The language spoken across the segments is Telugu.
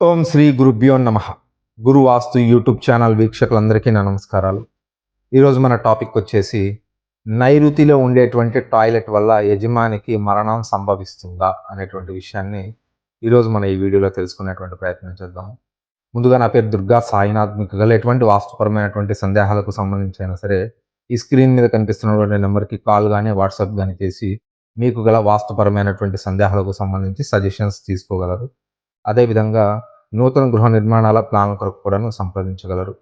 ఓం శ్రీ గురుభ్యో నమః. గురు వాస్తు యూట్యూబ్ ఛానల్ వీక్షకులందరికీ నా నమస్కారాలు. ఈరోజు మన టాపిక్ వచ్చేసి నైరుతిలో ఉండేటువంటి టాయిలెట్ వల్ల యజమానికి మరణం సంభవిస్తుందా అనేటువంటి విషయాన్ని ఈరోజు మన ఈ వీడియోలో తెలుసుకునేటువంటి ప్రయత్నం చేద్దాం. ముందుగా నా పేరు దుర్గా సాయినాథ్. మీకు గల ఎటువంటి వాస్తుపరమైనటువంటి సందేహాలకు సంబంధించి అయినా సరే ఈ స్క్రీన్ మీద కనిపిస్తున్నటువంటి నెంబర్కి కాల్ కానీ వాట్సాప్ కానీ చేసి మీకు గల వాస్తుపరమైనటువంటి సందేహాలకు సంబంధించి సజెషన్స్ తీసుకోగలరు. అదేవిధంగా నూతన గృహ నిర్మాణాల ప్లాన్ల కొరకు కూడాను సంప్రదించగలరు.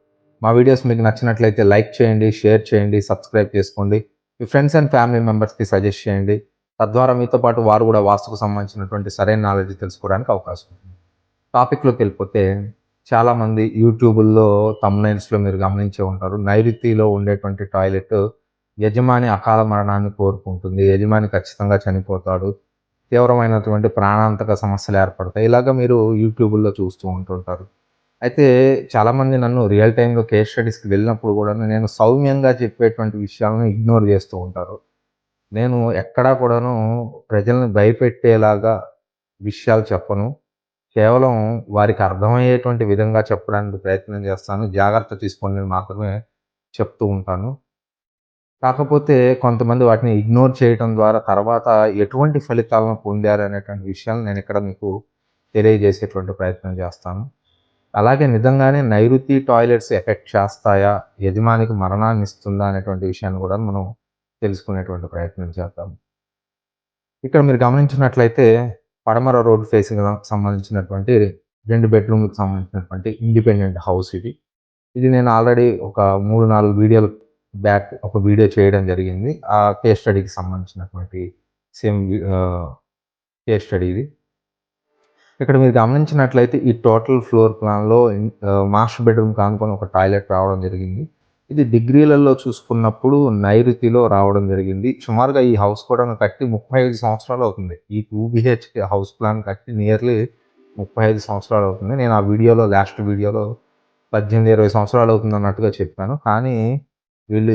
మా వీడియోస్ మీకు నచ్చినట్లయితే లైక్ చేయండి, షేర్ చేయండి, సబ్స్క్రైబ్ చేసుకోండి. మీ ఫ్రెండ్స్ అండ్ ఫ్యామిలీ మెంబర్స్కి సజెస్ట్ చేయండి. తద్వారా మీతో పాటు వారు కూడా వాస్తుకు సంబంధించినటువంటి సరైన నాలెడ్జ్ తెలుసుకోవడానికి అవకాశం ఉంటుంది. టాపిక్లోకి వెళ్ళిపోతే చాలామంది యూట్యూబుల్లో థంబ్నెయిల్స్లో మీరు గమనించే ఉంటారు. నైరుతిలో ఉండేటువంటి టాయిలెట్ యజమాని అకాల మరణాన్ని కోరుకుంటుంది, యజమాని ఖచ్చితంగా చనిపోతాడు, తీవ్రమైనటువంటి ప్రాణాంతక సమస్యలు ఏర్పడతాయి. ఇలాగ మీరు యూట్యూబుల్లో చూస్తూ ఉంటుంటారు. అయితే చాలామంది నన్ను రియల్ టైమ్‌లో కేస్ స్టడీస్‌కి వెళ్ళినప్పుడు కూడాను నేను సౌమ్యంగా చెప్పేటువంటి విషయాలను ఇగ్నోర్ చేస్తూ ఉంటారు. నేను ఎక్కడా కూడాను ప్రజల్ని భయపెట్టేలాగా విషయాలు చెప్పను. కేవలం వారికి అర్థమయ్యేటువంటి విధంగా చెప్పడానికి ప్రయత్నం చేస్తాను. జాగ్రత్త తీసుకోండి అని మాత్రమే చెప్తూ ఉంటాను. కాకపోతే కొంతమంది వాటిని ఇగ్నోర్ చేయటం ద్వారా తర్వాత ఎటువంటి ఫలితాలను పొందారనేటువంటి విషయాలు నేనిక్కడ మీకు తెలియజేసేటువంటి ప్రయత్నం చేస్తాను. అలాగే నిజంగానే నైరుతి టాయిలెట్స్ ఎఫెక్ట్ చేస్తాయా? యజమానికి మరణాన్నిస్తుందా? అనేటువంటి విషయాన్ని కూడా మనం తెలుసుకునేటువంటి ప్రయత్నం చేద్దాం. ఇక్కడ మీరు గమనించినట్లయితే పడమర రోడ్ ఫేసింగ్ సంబంధించినటువంటి 2 బెడ్‌రూమ్‌లకు సంబంధించినటువంటి ఇండిపెండెంట్ హౌస్ ఇది. ఇది నేను ఆల్రెడీ ఒక 3, 4 వీడియోలు బ్యాక్ ఒక వీడియో చేయడం జరిగింది. ఆ కేస్ స్టడీకి సంబంధించినటువంటి సేమ్ కేస్ స్టడీ ఇది. ఇక్కడ మీరు గమనించినట్లయితే ఈ టోటల్ ఫ్లోర్ ప్లాన్‌లో మాస్టర్ బెడ్‌రూమ్‌కి ఆనుకొని ఒక టాయిలెట్ రావడం జరిగింది. ఇది డిగ్రీలలో చూసుకున్నప్పుడు నైరుతిలో రావడం జరిగింది. సుమారుగా ఈ హౌస్ కూడా కట్టి 35 సంవత్సరాలు అవుతుంది. ఈ 2 బీహెచ్‌కే హౌస్ ప్లాన్ కట్టి నియర్లీ 35 సంవత్సరాలు అవుతుంది. నేను ఆ వీడియోలో లాస్ట్ వీడియోలో 18, 20 సంవత్సరాలు అవుతుందన్నట్టుగా చెప్పాను. కానీ వీళ్ళు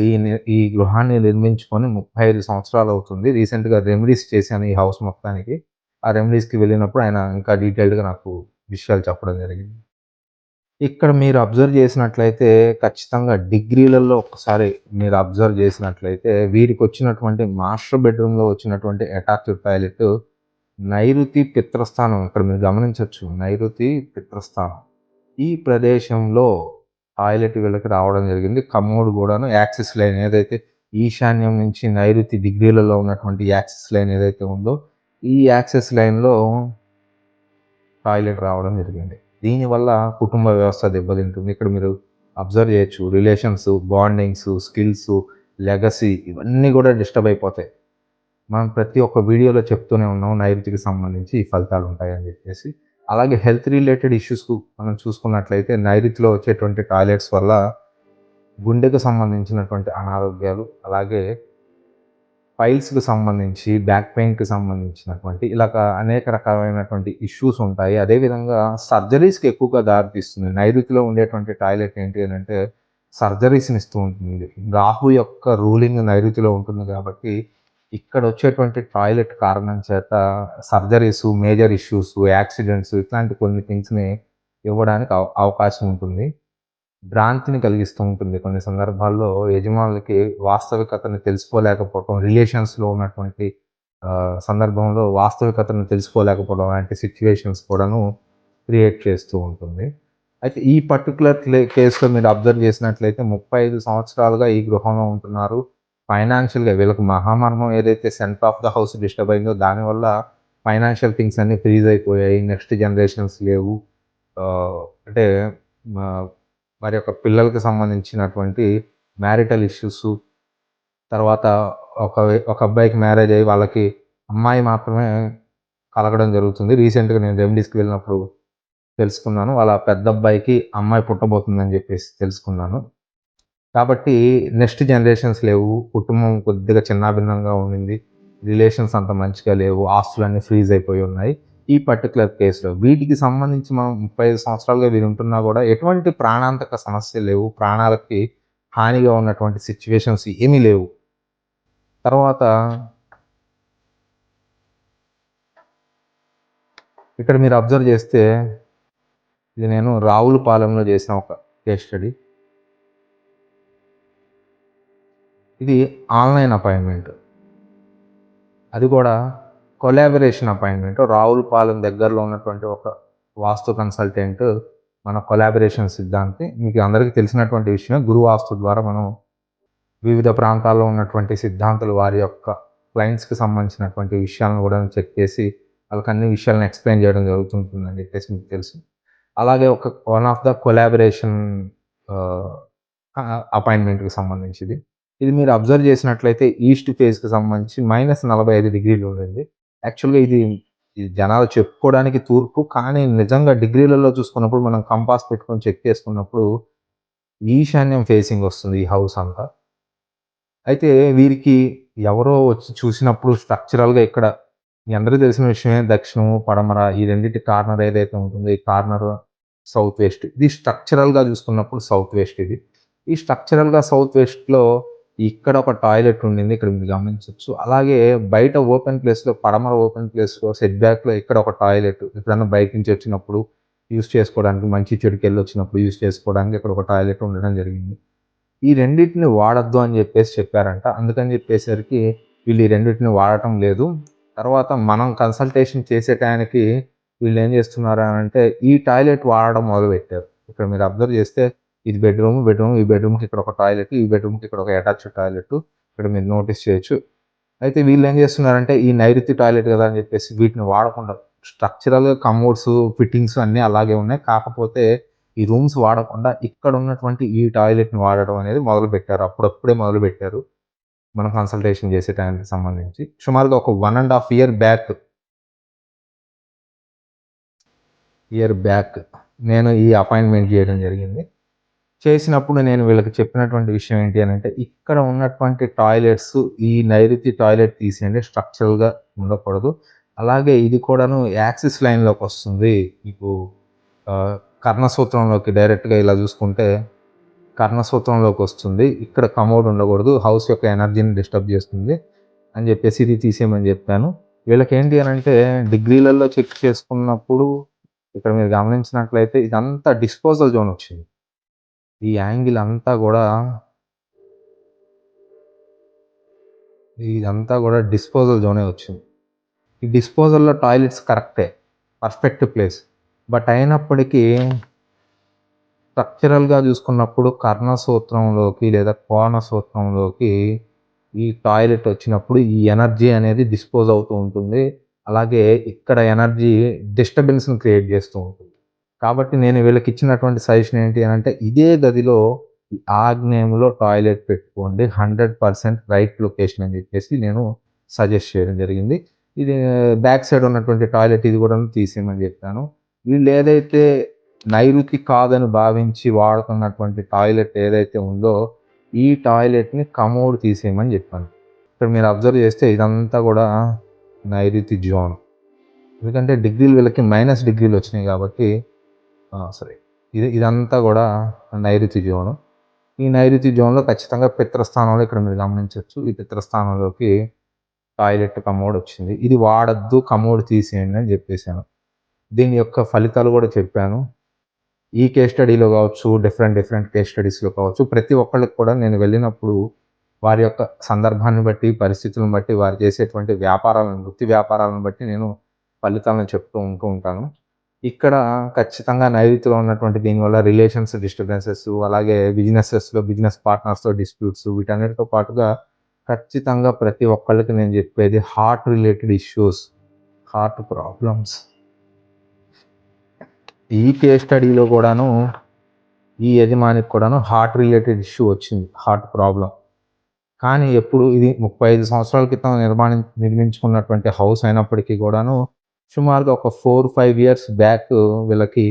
ఈ గృహాన్ని నిర్మించుకొని 35 సంవత్సరాలు అవుతుంది. రీసెంట్‌గా రెమెడీస్ చేశాను ఈ హౌస్ మొత్తానికి. ఆ రెమెడీస్‌కి వెళ్ళినప్పుడు ఆయన ఇంకా డీటెయిల్డ్‌గా నాకు విషయాలు చెప్పడం జరిగింది. ఇక్కడ మీరు అబ్జర్వ్ చేసినట్లయితే ఖచ్చితంగా డిగ్రీలలో ఒక్కసారి మీరు అబ్జర్వ్ చేసినట్లయితే వీరికొచ్చినటువంటి మాస్టర్ బెడ్‌రూమ్‌లో వచ్చినటువంటి అటాచ్డ్ టాయిలెట్ నైరుతి పిత్రస్థానం. ఇక్కడ మీరు గమనించొచ్చు. నైరుతి పిత్రస్థానం. ఈ ప్రదేశంలో టాయిలెట్ వీళ్ళకి రావడం జరిగింది. కమోడ్ గూడాను యాక్సిస్ లైన్ ఏదైతే ఈశాన్యం నుంచి నైరుతి డిగ్రీలలో ఉన్నటువంటి యాక్సిస్ లైన్ ఏదైతే ఉందో, ఈ యాక్సిస్ లైన్‌లో టాయిలెట్ రావడం జరిగింది. దీనివల్ల కుటుంబ వ్యవస్థ దెబ్బతింటుంది. ఇక్కడ మీరు అబ్జర్వ్ చేయొచ్చు. రిలేషన్స్, బాండింగ్స్, స్కిల్స్, లెగసీ ఇవన్నీ గూడా డిస్టర్బ్ అయిపోతాయి. మనం ప్రతి ఒక్క వీడియోలో చెప్తూనే ఉన్నాం నైరుతికి సంబంధించి ఈ ఫలితాలు ఉంటాయని చెప్పేసి. అలాగే హెల్త్ రిలేటెడ్ ఇష్యూస్‌కు మనం చూసుకున్నట్లయితే నైరుతిలో వచ్చేటువంటి టాయిలెట్స్ వల్ల గుండెకు సంబంధించినటువంటి అనారోగ్యాలు, అలాగే పైల్స్‌కి సంబంధించి, బ్యాక్ పెయిన్‌కి సంబంధించినటువంటి ఇలాగ అనేక రకాలైనటువంటి ఇష్యూస్ ఉంటాయి. అదేవిధంగా సర్జరీస్‌కి ఎక్కువగా దారితీస్తుంది. నైరుతిలో ఉండేటువంటి టాయిలెట్ ఏంటి అనంటే సర్జరీస్‌ని ఇస్తూ ఉంటుంది. రాహు యొక్క రూలింగ్ నైరుతిలో ఉంటుంది కాబట్టి ఇక్కడొచ్చేటువంటి టాయిలెట్ కారణం చేత సర్జరీసు, మేజర్ ఇష్యూసు, యాక్సిడెంట్స్ ఇట్లాంటి కొన్ని థింగ్స్‌ని ఇవ్వడానికి అవకాశం ఉంటుంది. భ్రాంతిని కలిగిస్తూ ఉంటుంది. కొన్ని సందర్భాల్లో యజమానులకి వాస్తవికతను తెలుసుకోలేకపోవటం, రిలేషన్స్‌లో ఉన్నటువంటి సందర్భంలో వాస్తవికతను తెలుసుకోలేకపోవడం లాంటి సిట్యుయేషన్స్ కూడాను క్రియేట్ చేస్తూ ఉంటుంది. అయితే ఈ పర్టిక్యులర్ కేస్‌లో మీరు అబ్జర్వ్ చేసినట్లయితే 35 సంవత్సరాలుగా ఈ గృహంలో ఉంటున్నారు. ఫైనాన్షియల్‌గా వీళ్ళకి మహామర్మం ఏదైతే centre of the house disturb అయిందో దానివల్ల ఫైనాన్షియల్ థింగ్స్ అన్నీ ఫ్రీజ్ అయిపోయాయి. నెక్స్ట్ జనరేషన్స్ లేవు. అంటే వారి యొక్క పిల్లలకి సంబంధించినటువంటి మ్యారిటల్ ఇష్యూసు, తర్వాత ఒక అబ్బాయికి మ్యారేజ్ అయ్యి వాళ్ళకి అమ్మాయి మాత్రమే కలగడం జరుగుతుంది. రీసెంట్‌గా నేను రెమెడీస్‌కి వెళ్ళినప్పుడు తెలుసుకున్నాను. వాళ్ళ పెద్ద అబ్బాయికి అమ్మాయి పుట్టబోతుందని చెప్పేసి తెలుసుకున్నాను. కాబట్టి నెక్స్ట్ జనరేషన్స్ లేవు. కుటుంబం కొద్దిగా చిన్నాభిన్నంగా ఉండింది. రిలేషన్స్ అంత మంచిగా లేవు. ఆస్తులన్నీ ఫ్రీజ్ అయిపోయి ఉన్నాయి. ఈ పర్టిక్యులర్ కేస్‌లో వీటికి సంబంధించి మనం 35 సంవత్సరాలుగా వీరుంటున్నా గూడా ఎటువంటి ప్రాణాంతక సమస్యలు లేవు. ప్రాణాలకి హానిగా ఉన్నటువంటి సిట్యుయేషన్స్ ఏమీ లేవు. తర్వాత ఇక్కడ మీరు అబ్జర్వ్ చేస్తే ఇది నేను రావులపాలెంలో చేసిన ఒక కేస్ స్టడీ. ఇది ఆన్‌లైన్ అపాయింట్‌మెంట్. అది కూడా కొలాబరేషన్ అపాయింట్‌మెంట్. రావులపాలెం దగ్గరలో ఉన్నటువంటి ఒక వాస్తు కన్సల్టెంట్ మన కొలాబరేషన్ సిద్ధాంతి. మీకు అందరికీ తెలిసినటువంటి విషయమే. గురు వాస్తు ద్వారా మనం వివిధ ప్రాంతాల్లో ఉన్నటువంటి సిద్ధాంతులు వారి యొక్క క్లయింట్స్‌కి సంబంధించినటువంటి విషయాలను కూడా చెక్ చేసి వాళ్ళకి అన్ని విషయాలను ఎక్స్‌ప్లెయిన్ చేయడం జరుగుతుంటుందని చెప్పేసి మీకు తెలుసు. అలాగే వన్ ఆఫ్ ద కొలాబరేషన్ ఆహ్, అపాయింట్‌మెంట్‌కి సంబంధించింది. ఇది మీరు అబ్జర్వ్ చేసినట్లయితే ఈస్ట్ ఫేస్‌కి సంబంధించి -45 డిగ్రీలు ఉండింది. యాక్చువల్‌గా ఇది జనాలు చెప్పుకోవడానికి తూర్పు. కానీ నిజంగా డిగ్రీలలో చూసుకున్నప్పుడు మనం కంపాస్ పెట్టుకొని చెక్ చేసుకున్నప్పుడు ఈశాన్యం ఫేసింగ్ వస్తుంది ఈ హౌస్ అంతా. అయితే వీరికి ఎవరో వచ్చి చూసినప్పుడు స్ట్రక్చరల్‌గా ఇక్కడ మీ అందరికీ తెలిసిన విషయమే దక్షిణము, పడమర ఈ రెండిటి కార్నర్ ఏదైతే ఉంటుందో ఈ కార్నర్ సౌత్ వెస్ట్. ఇది స్ట్రక్చరల్‌గా చూసుకున్నప్పుడు సౌత్ వెస్ట్ ఇది. ఈ స్ట్రక్చరల్‌గా సౌత్ వెస్ట్‌లో ఇక్కడ ఒక టాయిలెట్ ఉండింది. ఇక్కడ మీరు గమనించొచ్చు. అలాగే బయట ఓపెన్ ప్లేస్‌లో పడమర ఓపెన్ ప్లేస్‌లో సెట్ బ్యాక్‌లో ఇక్కడ ఒక టాయిలెట్. ఎప్పుడన్నా బయట నుంచి వచ్చినప్పుడు యూజ్ చేసుకోవడానికి మంచి చెడుకెళ్ళొచ్చినప్పుడు యూజ్ చేసుకోవడానికి ఇక్కడ ఒక టాయిలెట్ ఉండడం జరిగింది. ఈ రెండిటిని వాడొద్దు అని చెప్పేసి చెప్పారంట. అందుకని చెప్పేసరికి వీళ్ళు ఈ రెండిటిని వాడటం లేదు. తర్వాత మనం కన్సల్టేషన్ చేసే టయానికి వీళ్ళేం చేస్తున్నారు అనంటే ఈ టాయిలెట్ వాడడం మొదలుపెట్టారు. ఇక్కడ మీరు అబ్జర్వ్ చేస్తే ఇది బెడ్‌రూమ్, ఈ బెడ్‌రూమ్‌కి ఇక్కడ ఒక టాయిలెట్, ఈ బెడ్‌రూమ్‌కి ఇక్కడ ఒక అటాచ్డ్ టాయిలెట్ ఇక్కడ మీరు నోటీస్ చేయొచ్చు. అయితే వీళ్ళేం చేస్తున్నారంటే ఈ నైరుతి టాయిలెట్ కదా అని చెప్పేసి వీటిని వాడకుండా స్ట్రక్చరల్‌గా కమోడ్స్, ఫిట్టింగ్స్ అన్నీ అలాగే ఉన్నాయి. కాకపోతే ఈ రూమ్స్ వాడకుండా ఇక్కడ ఉన్నటువంటి ఈ టాయిలెట్‌ని వాడడం అనేది మొదలుపెట్టారు. అప్పుడప్పుడే మొదలుపెట్టారు. మనం కన్సల్టేషన్ చేసే టైంకి సంబంధించి. సుమారుగా ఒక 1 ½ ఇయర్ బ్యాక్ నేను ఈ అపాయింట్‌మెంట్ చేయడం జరిగింది. చేసినప్పుడు నేను వీళ్ళకి చెప్పినటువంటి విషయం ఏంటి అనంటే, ఇక్కడ ఉన్నటువంటి టాయిలెట్స్ ఈ నైరుతి టాయిలెట్ తీసేయండి. స్ట్రక్చరల్‌గా ఉండకూడదు. అలాగే ఇది కూడాను యాక్సిస్ లైన్‌లోకొస్తుంది. మీకు కర్ణసూత్రంలోకి డైరెక్ట్‌గా ఇలా చూసుకుంటే కర్ణసూత్రంలోకొస్తుంది. ఇక్కడ కమోడ్ ఉండకూడదు. హౌస్ యొక్క ఎనర్జీని డిస్టర్బ్ చేస్తుంది అని చెప్పేసి ఇది తీసేయమని చెప్పాను. వీళ్ళకేంటి అనంటే డిగ్రీలలో చెక్ చేసుకున్నప్పుడు ఇక్కడ మీరు గమనించినట్లయితే ఇదంతా డిస్పోజల్ జోన్ వచ్చింది. ఈ యాంగిల్ అంతా గూడా ఇదంతా గూడా డిస్పోజల్ జోనే వచ్చింది. ఈ డిస్పోజల్‌లో టాయిలెట్స్ కరెక్టే. Perfect place. బట్ అయినప్పటికీ స్ట్రక్చరల్‌గా చూసుకున్నప్పుడు కర్ణసూత్రంలోకి లేదా కోణ సూత్రంలోకి ఈ టాయిలెట్ వచ్చినప్పుడు ఈ ఎనర్జీ అనేది డిస్పోజ్ అవుతూ ఉంటుంది. అలాగే ఇక్కడ ఎనర్జీ డిస్టర్బెన్స్‌ని క్రియేట్ చేస్తూ ఉంటుంది. కాబట్టి నేను వీళ్ళకిచ్చినటువంటి సజెషన్ ఏంటి అనంటే ఇదే గదిలో ఆగ్నేయంలో టాయిలెట్ పెట్టుకోండి. 100% రైట్ లొకేషన్ అని చెప్పేసి నేను సజెస్ట్ చేయడం జరిగింది. ఇది బ్యాక్ సైడ్ ఉన్నటువంటి టాయిలెట్ ఇది కూడాను తీసేయమని చెప్పాను. వీళ్ళు ఏదైతే నైరుతి కాదని భావించి వాడుతున్నటువంటి టాయిలెట్ ఏదైతే ఉందో ఈ టాయిలెట్‌ని కమోడ్ తీసేయమని చెప్పాను. ఇక్కడ మీరు అబ్జర్వ్ చేస్తే ఇదంతా కూడా నైరుతి జోన్. ఎందుకంటే డిగ్రీలు వీళ్ళకి మైనస్ డిగ్రీలు వచ్చినాయి కాబట్టి సరే. ఇదంతా గూడా నైరుతి జోను. ఈ నైరుతి జోన్‌లో ఖచ్చితంగా పిత్రస్థానంలో ఇక్కడ మీరు గమనించొచ్చు. ఈ పిత్రస్థానంలోకి టాయిలెట్ కమోడ్ వచ్చింది. ఇది వాడొద్దు, కమోడ్ తీసేయండి అని జెప్పేసాను. దీని యొక్క ఫలితాలు గూడా చెప్పాను. ఈ కేస్ స్టడీలో గావచ్చు, డిఫరెంట్ కేస్ స్టడీస్‌లో కావచ్చు, ప్రతి ఒక్కళ్ళకి కూడా నేను వెళ్ళినప్పుడు వారి యొక్క సందర్భాన్ని బట్టి, పరిస్థితులను బట్టి, వారు చేసేటువంటి వృత్తి వ్యాపారాలను బట్టి నేను ఫలితాలను చెప్తూ ఉంటాను. ఇక్కడ ఖచ్చితంగా నైరుతిలో ఉన్నటువంటి దీనివల్ల రిలేషన్స్ డిస్టర్బెన్సెస్ అలాగే బిజినెస్ పార్ట్నర్స్‌తో డిస్ప్యూట్స్ వీటన్నిటితో పాటుగా ఖచ్చితంగా ప్రతి ఒక్కళ్ళకి నేను చెప్పేది heart related issues, heart problems. ఈ కేస్ స్టడీలో కూడాను ఈ యజమానికి కూడాను హార్ట్ రిలేటెడ్ ఇష్యూ వచ్చింది. Heart problem. కానీ ఎప్పుడు ఇది 35 సంవత్సరాల క్రితం నిర్మించుకున్నటువంటి హౌస్ అయినప్పటికీ కూడాను సుమారుగా ఒక 4, 5 ఇయర్స్ బ్యాక్ వీళ్ళకి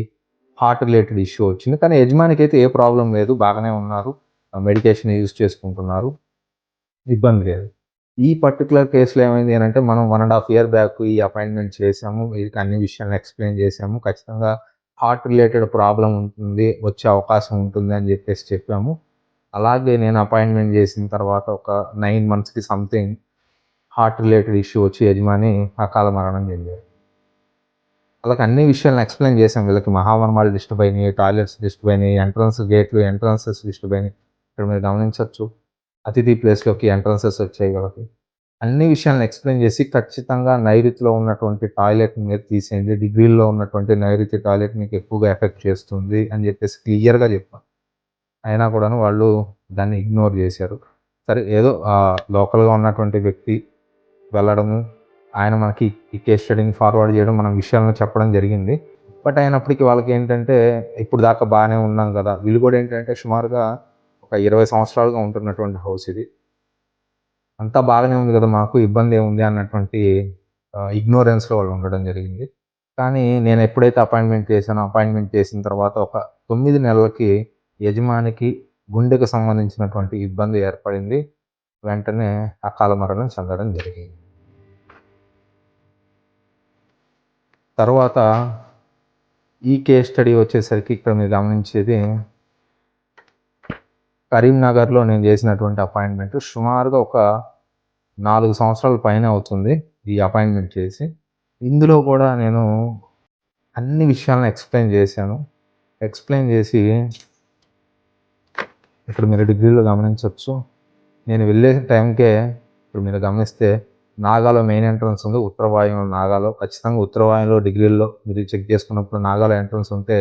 హార్ట్ రిలేటెడ్ ఇష్యూ వచ్చింది. కానీ యజమానికైతే ఏ ప్రాబ్లమ్ లేదు. బాగానే ఉన్నారు. మెడికేషన్ యూజ్ చేసుకుంటున్నారు. ఇబ్బంది లేదు. ఈ పర్టిక్యులర్ కేస్‌లో ఏమైంది అనంటే మనం 1 ½ ఇయర్ బ్యాక్ ఈ అపాయింట్‌మెంట్ చేసాము. వీరికి అన్ని విషయాలను ఎక్స్‌ప్లెయిన్ చేసాము. ఖచ్చితంగా హార్ట్ రిలేటెడ్ ప్రాబ్లమ్ ఉంటుంది. వచ్చే అవకాశం ఉంటుంది అని చెప్పేసి చెప్పాము. అలాగే నేను అపాయింట్‌మెంట్ చేసిన తర్వాత ఒక 9 మంత్స్‌కి సంథింగ్ హార్ట్ రిలేటెడ్ ఇష్యూ వచ్చి యజమాని అకాల మరణం చెందారు. వాళ్ళకి అన్ని విషయాలను ఎక్స్‌ప్లెయిన్ చేశాం. వీళ్ళకి మహావనమాలు డిస్టర్బ్ అయినాయి, టాయిలెట్స్ డిస్టర్బ్ అయినాయి, ఎంట్రన్సెస్ డిస్టర్బ్ అయినాయి. ఇక్కడ మీరు గమనించొచ్చు. అతిథి ప్లేస్‌లోకి ఎంట్రన్సెస్ వచ్చాయి వీళ్ళకి. అన్ని విషయాలను ఎక్స్‌ప్లెయిన్ చేసి ఖచ్చితంగా నైరుతిలో ఉన్నటువంటి టాయిలెట్‌ని మీరు తీసేయండి. డిగ్రీలో ఉన్నటువంటి నైరుతి టాయిలెట్ మీకు ఎక్కువగా ఎఫెక్ట్ చేస్తుంది అని చెప్పేసి క్లియర్‌గా చెప్పాం. అయినా కూడాను వాళ్ళు దాన్ని ఇగ్నోర్ చేశారు. సరే ఏదో లోకల్‌గా ఉన్నటువంటి వ్యక్తి వెళ్ళడము, ఆయన మనకి ఈ కేస్ స్టడీని ఫార్వర్డ్ చేయడం, మనం విషయాలను చెప్పడం జరిగింది. బట్ అయినప్పటికీ వాళ్ళకేంటంటే ఇప్పుడు దాకా బానే ఉన్నాం గదా! వీళ్ళు కూడా ఏంటంటే సుమారుగా ఒక 20 సంవత్సరాలుగా ఉంటున్నటువంటి హౌస్ ఇది. అంతా బాగానే ఉంది గదా! మాకు ఇబ్బందేముంది అన్నటువంటి ఇగ్నోరెన్స్‌లో వాళ్ళు ఉండడం జరిగింది. కానీ నేను ఎప్పుడైతే అపాయింట్మెంట్ చేసిన తర్వాత ఒక 9 నెలలకి యజమానికి గుండెకు సంబంధించినటువంటి ఇబ్బంది ఏర్పడింది. వెంటనే అకాల మరణం చెందడం జరిగింది. తర్వాత ఈ కేస్ స్టడీ వచ్చేసరికి ఇక్కడ మీరు గమనించేది కరీంనగర్‌లో నేను చేసినటువంటి అపాయింట్మెంట్ సుమారుగా ఒక 4 సంవత్సరాల పైనే అవుతుంది ఈ అపాయింట్మెంట్ చేసి. ఇందులో కూడా నేను అన్ని విషయాలను ఎక్స్‌ప్లెయిన్ చేశాను. ఎక్స్‌ప్లెయిన్ చేసి ఇక్కడ మీరు డిగ్రీలో గమనించొచ్చు. నేను వెళ్ళే టైంకే ఇప్పుడు మీరు గమనిస్తే నాగాలో మెయిన్ ఎంట్రన్స్ ఉంది. ఉత్తర వాయువ్యం నాగాలో ఖచ్చితంగా ఉత్తర వాయువ్యంలో డిగ్రీల్లో మీరు చెక్ చేసుకున్నప్పుడు నాగాలో ఎంట్రన్స్ ఉంటే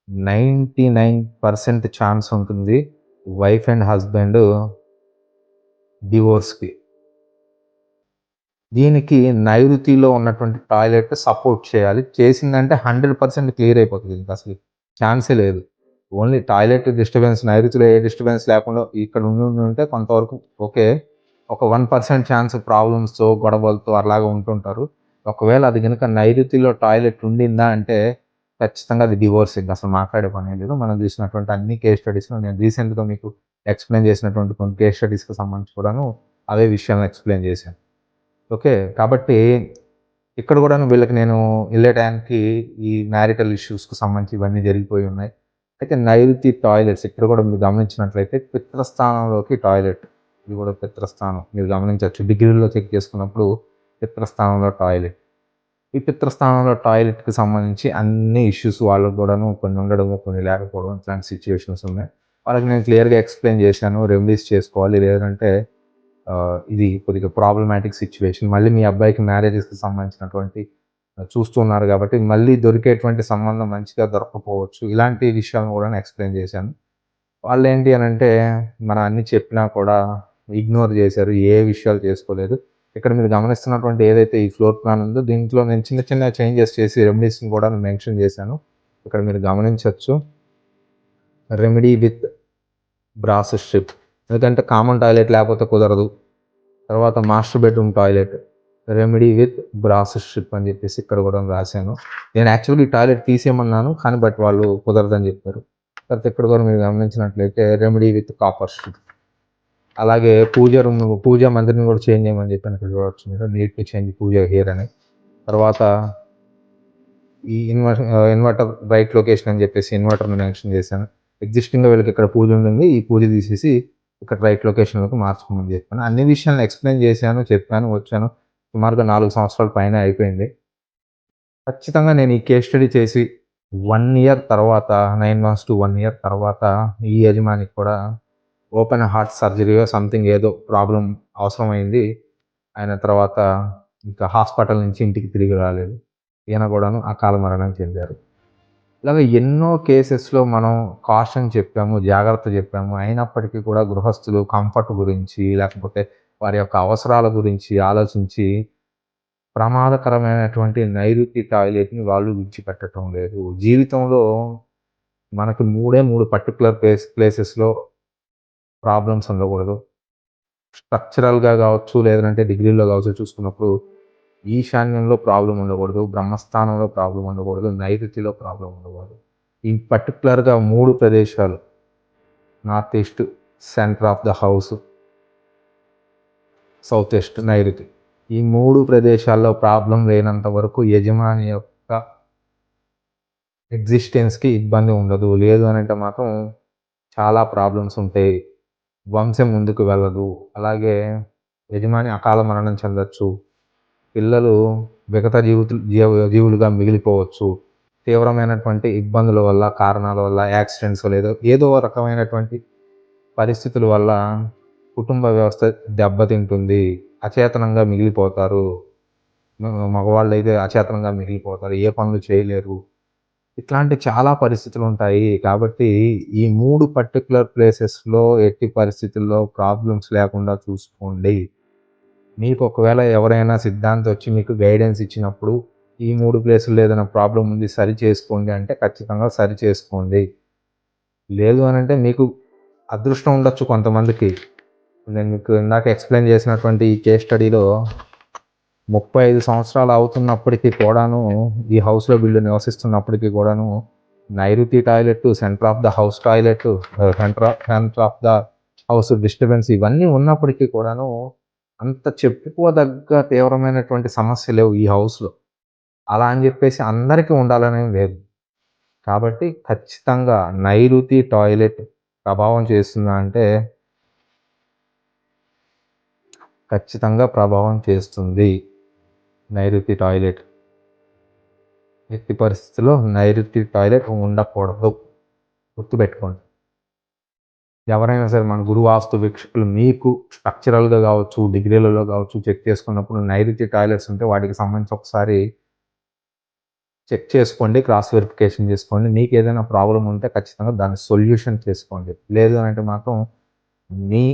99% ఛాన్స్ ఉంటుంది వైఫ్ అండ్ హస్బెండ్ డివోర్స్‌కి. దీనికి నైరుతిలో ఉన్నటువంటి టాయిలెట్ సపోర్ట్ చేయాలి. చేసిందంటే 100% క్లియర్ అయిపోతది. ఇంకసలు ఛాన్సే లేదు. ఓన్లీ టాయిలెట్ డిస్టర్బెన్స్ నైరుతిలో ఏ డిస్టర్బెన్స్ లేకుండా ఇక్కడ ఉండుంటే కొంతవరకు ఓకే. ఒక 1% ఛాన్స్ ప్రాబ్లమ్స్‌తో, గొడవలతో అలాగా ఉంటుంటారు. ఒకవేళ అది గనుక నైరుతిలో టాయిలెట్ ఉండిందా అంటే ఖచ్చితంగా అది డివోర్స్ ఇంక అసలు మాట్లాడే పనే లేదు. మనం చూసినటువంటి అన్ని కేస్ స్టడీస్‌లో నేను రీసెంట్‌గా మీకు ఎక్స్‌ప్లెయిన్ చేసినటువంటి కొన్ని కేస్ స్టడీస్‌కి సంబంధించి కూడాను అవే విషయాలను ఎక్స్‌ప్లెయిన్ చేశాను. ఓకే. కాబట్టి ఇక్కడ గూడాను వీళ్ళకి నేను ఎళ్ళే టయానికి ఈ మ్యారిటల్ ఇష్యూస్‌కి సంబంధించి ఇవన్నీ జరిగిపోయి ఉన్నాయి. అయితే నైరుతి టాయిలెట్స్ ఇక్కడ గూడా మీరు గమనించినట్లయితే పిత్రస్థానంలోకి టాయిలెట్. ఇది గూడా పిత్రస్థానం. మీరు గమనించొచ్చు. డిగ్రీలో చెక్ చేసుకున్నప్పుడు పిత్రస్థానంలో టాయిలెట్. ఈ పిత్రస్థానంలో టాయిలెట్‌కి సంబంధించి అన్ని ఇష్యూస్ వాళ్ళకి గూడాను కొన్ని ఉండడము, కొన్ని లేకపోవడం ఇట్లాంటి సిట్యుయేషన్స్ ఉన్నాయి. వాళ్ళకి నేను క్లియర్‌గా ఎక్స్‌ప్లెయిన్ చేశాను. రెమెడీస్ చేసుకోవాలి. లేదంటే ఇది కొద్దిగా ప్రాబ్లమాటిక్ సిట్యుయేషన్. మళ్ళీ మీ అబ్బాయికి మ్యారేజెస్‌కి సంబంధించినటువంటి చూస్తున్నారు కాబట్టి మళ్ళీ దొరికేటువంటి సంబంధం మంచిగా దొరకకపోవచ్చు. ఇలాంటి విషయాలను కూడా ఎక్స్‌ప్లెయిన్ చేశాను. వాళ్ళేంటి అనంటే మనం అన్నీ చెప్పినా కూడా ఇగ్నోర్ చేశారు. ఏ విషయాలు చేసుకోలేదు. ఇక్కడ మీరు గమనిస్తున్నటువంటి ఏదైతే ఈ ఫ్లోర్ ప్లాన్ ఉందో దీంట్లో నేను చిన్న చిన్న చేంజెస్ చేసి రెమెడీస్‌ని కూడా మెన్షన్ చేశాను. ఇక్కడ మీరు గమనించొచ్చు. Remedy with brass strip. ఎందుకంటే కామన్ టాయిలెట్ లేకపోతే కుదరదు. తర్వాత master bedroom toilet. Remedy with brass strip అని చెప్పేసి ఇక్కడ కూడా రాశాను. నేను యాక్చువల్‌గా ఈ టాయిలెట్ తీసేయమన్నాను. కానీ బట్ వాళ్ళు కుదరదని చెప్పారు. తర్వాత ఇక్కడ కూడా మీరు గమనించినట్లయితే రెమెడీ విత్ కాపర్ స్ట్రిప్. అలాగే పూజా మందిర్‌ని కూడా చేంజ్ చేయమని చెప్పాను. ఇక్కడ చూడొచ్చు మీరు. నీడ్ టు చేంజ్ పూజ హియర్ అని. తర్వాత ఈ ఇన్వర్టర్ రైట్ లొకేషన్ అని చెప్పేసి ఇన్వర్టర్‌ని మెన్షన్ చేశాను. ఎగ్జిస్టింగ్‌గా వీళ్ళకి ఇక్కడ పూజ ఉంటుంది. ఈ పూజ తీసేసి ఇక్కడ రైట్ లొకేషన్‌లోకి మార్చుకోమని చెప్పాను. అన్ని విషయాలను ఎక్స్‌ప్లెయిన్ చేశాను, చెప్పాను, వచ్చాను. సుమారుగా 4 సంవత్సరాల పైనే అయిపోయింది. ఖచ్చితంగా నేను ఈ కేస్ స్టడీ చేసి 1 ఇయర్ తర్వాత 9 మంత్స్ టు 1 ఇయర్ తర్వాత ఈ యజమానికి కూడా ఓపెన్ హార్ట్ సర్జరీయో సంథింగ్ ఏదో ప్రాబ్లమ్ అవసరమైంది. ఆయన తర్వాత ఇంకా హాస్పిటల్ నుంచి ఇంటికి తిరిగి రాలేదు. ఈయన కూడాను అకాల మరణం చెందారు. ఇలాగ ఎన్నో కేసెస్‌లో మనం కాషన్ చెప్పాము, జాగ్రత్త చెప్పాము. అయినప్పటికీ కూడా గృహస్థులు కంఫర్ట్ గురించి, లేకపోతే వారి యొక్క అవసరాల గురించి ఆలోచించి ప్రమాదకరమైనటువంటి నైరుతి టాయిలెట్‌ని వాళ్ళు విడిచిపెట్టటం లేదు. జీవితంలో మనకు 3 పర్టిక్యులర్ ప్లేసెస్‌లో ప్రాబ్లమ్స్ ఉండకూడదు. స్ట్రక్చరల్‌గా కావచ్చు, లేదంటే డిగ్రీలో కావచ్చు చూసుకున్నప్పుడు ఈశాన్యంలో ప్రాబ్లమ్ ఉండకూడదు. బ్రహ్మస్థానంలో ప్రాబ్లమ్ ఉండకూడదు. నైరుతిలో ప్రాబ్లమ్ ఉండకూడదు. ఈ పర్టిక్యులర్‌గా 3 ప్రదేశాలు north east, centre of the house, south east, నైరుతి. ఈ 3 ప్రదేశాల్లో ప్రాబ్లమ్ లేనంత వరకు యజమాని యొక్క ఎగ్జిస్టెన్స్‌కి ఇబ్బంది ఉండదు. లేదు అనంటే మాత్రం చాలా ప్రాబ్లమ్స్ ఉంటాయి. వంశం ముందుకు వెళ్ళదు. అలాగే యజమాని అకాల మరణం చెందొచ్చు. పిల్లలు విగత జీవులుగా మిగిలిపోవచ్చు. తీవ్రమైనటువంటి ఇబ్బందుల వల్ల, కారణాల వల్ల, యాక్సిడెంట్స్ ఏదో రకమైనటువంటి పరిస్థితుల వల్ల కుటుంబ వ్యవస్థ దెబ్బతింటుంది. అచేతనంగా మిగిలిపోతారు. మగవాళ్ళైతే అచేతనంగా మిగిలిపోతారు. ఏ పనులు చేయలేరు. ఇట్లాంటి చాలా పరిస్థితులుంటాయి. కాబట్టి ఈ 3 పర్టిక్యులర్ ప్లేసెస్‌లో ఎట్టి పరిస్థితుల్లో ప్రాబ్లమ్స్ లేకుండా చూసుకోండి. మీకు ఒకవేళ ఎవరైనా సిద్ధాంతి వచ్చి మీకు గైడెన్స్ ఇచ్చినప్పుడు, ఈ 3 ప్లేసుల్లో ఏదైనా ప్రాబ్లమ్ ఉంది సరి చేసుకోండి అంటే ఖచ్చితంగా సరి చేసుకోండి. లేదు అనంటే మీకు అదృష్టం ఉండొచ్చు కొంతమందికి. నేను మీకు ఇందాక ఎక్స్‌ప్లెయిన్ చేసినటువంటి ఈ కేస్ స్టడీలో 35 సంవత్సరాలు అవుతున్నప్పటికీ కూడాను, ఈ హౌస్‌లో వీళ్ళు నివసిస్తున్నప్పటికీ కూడాను, నైరుతి toilet, centre of the house toilet, centre of the house disturbance ఇవన్నీ ఉన్నప్పటికీ కూడాను, అంత చెప్పుకోదగ్గ తీవ్రమైనటువంటి సమస్య లేవు ఈ హౌస్‌లో. అలా అని చెప్పేసి అందరికీ ఉండాలనేం లేదు. కాబట్టి ఖచ్చితంగా నైరుతి టాయిలెట్ ప్రభావం చేస్తుందా అంటే, ఖచ్చితంగా ప్రభావం చేస్తుంది నైరుతి టాయిలెట్. ఎట్టి పరిస్థితుల్లో నైరుతి టాయిలెట్ ఉండకూడదు. గుర్తుపెట్టుకోండి. ఎవరైనా సరే మన గురు వాస్తు వీక్షకులు మీకు స్ట్రక్చరల్‌గా కావచ్చు, డిగ్రీలలో కావచ్చు చెక్ చేసుకున్నప్పుడు నైరుతి టాయిలెట్స్ ఉంటే వాటికి సంబంధించి ఒకసారి చెక్ చేసుకోండి. క్రాస్ వెరిఫికేషన్ చేసుకోండి. మీకేదైనా ప్రాబ్లమ్ ఉంటే ఖచ్చితంగా దాన్ని సొల్యూషన్ చేసుకోండి. లేదు అనంటే మాత్రం మీ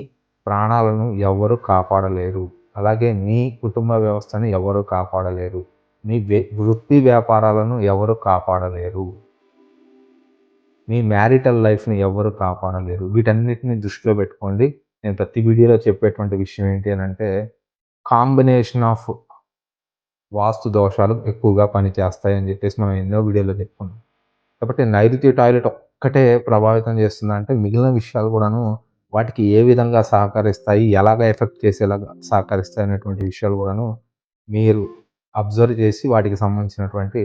ప్రాణాలను ఎవ్వరు కాపాడలేరు. అలాగే మీ కుటుంబ వ్యవస్థని ఎవరు కాపాడలేరు. మీ వృత్తి వ్యాపారాలను ఎవరు కాపాడలేరు. మీ మ్యారిటల్ లైఫ్‌ని ఎవ్వరు కాపాడలేరు. వీటన్నిటిని దృష్టిలో పెట్టుకోండి. నేను ప్రతి వీడియోలో చెప్పేటువంటి విషయం ఏంటి అనంటే, కాంబినేషన్ ఆఫ్ వాస్తు దోషాలు ఎక్కువగా పనిచేస్తాయని చెప్పేసి మనం ఎన్నో వీడియోలో చెప్పుకున్నాం. కాబట్టి నైరుతి టాయిలెట్ ఒక్కటే ప్రభావితం చేస్తుందంటే మిగిలిన విషయాలు కూడాను వాటికి ఏ విధంగా సహకరిస్తాయి, ఎలాగ ఎఫెక్ట్ చేసేలాగా సహకరిస్తాయి అనేటువంటి విషయాలు కూడాను మీరు అబ్జర్వ్ చేసి వాటికి సంబంధించినటువంటి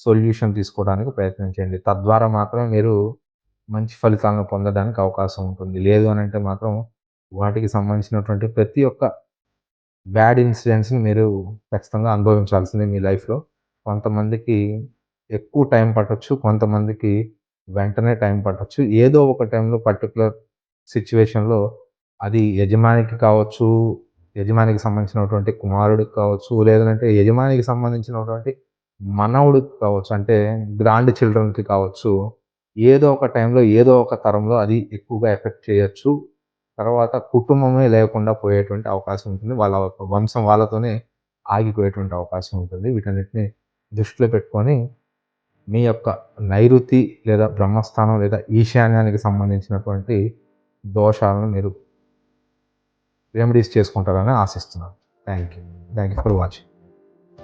సొల్యూషన్ తీసుకోవడానికి ప్రయత్నించండి. తద్వారా మాత్రమే మీరు మంచి ఫలితాలను పొందడానికి అవకాశం ఉంటుంది. లేదు అనంటే మాత్రం వాటికి సంబంధించినటువంటి ప్రతి ఒక్క బ్యాడ్ ఇన్సిడెంట్స్‌ని మీరు ఖచ్చితంగా అనుభవించాల్సిందే మీ లైఫ్‌లో. కొంతమందికి ఎక్కువ టైం పట్టొచ్చు. కొంతమందికి వెంటనే టైం పట్టొచ్చు. ఏదో ఒక టైంలో పర్టిక్యులర్ సిట్యుయేషన్‌లో అది యజమానికి కావచ్చు, యజమానికి సంబంధించినటువంటి కుమారుడికి కావచ్చు, లేదంటే యజమానికి సంబంధించినటువంటి మనవడికి కావచ్చు, అంటే గ్రాండ్ చిల్డ్రన్‌కి కావచ్చు. ఏదో ఒక టైంలో, ఏదో ఒక తరంలో అది ఎక్కువగా ఎఫెక్ట్ చేయొచ్చు. తర్వాత కుటుంబమే లేకుండా పోయేటువంటి అవకాశం ఉంటుంది. వాళ్ళ వంశం వాళ్ళతోనే ఆగిపోయేటువంటి అవకాశం ఉంటుంది. వీటన్నిటిని దృష్టిలో పెట్టుకొని మీ యొక్క నైరుతి లేదా బ్రహ్మస్థానం లేదా ఈశాన్యానికి సంబంధించినటువంటి దోషాలను మీరు రెమెడీస్ చేసుకుంటారని ఆశిస్తున్నాను. Thank you. Thank you for watching.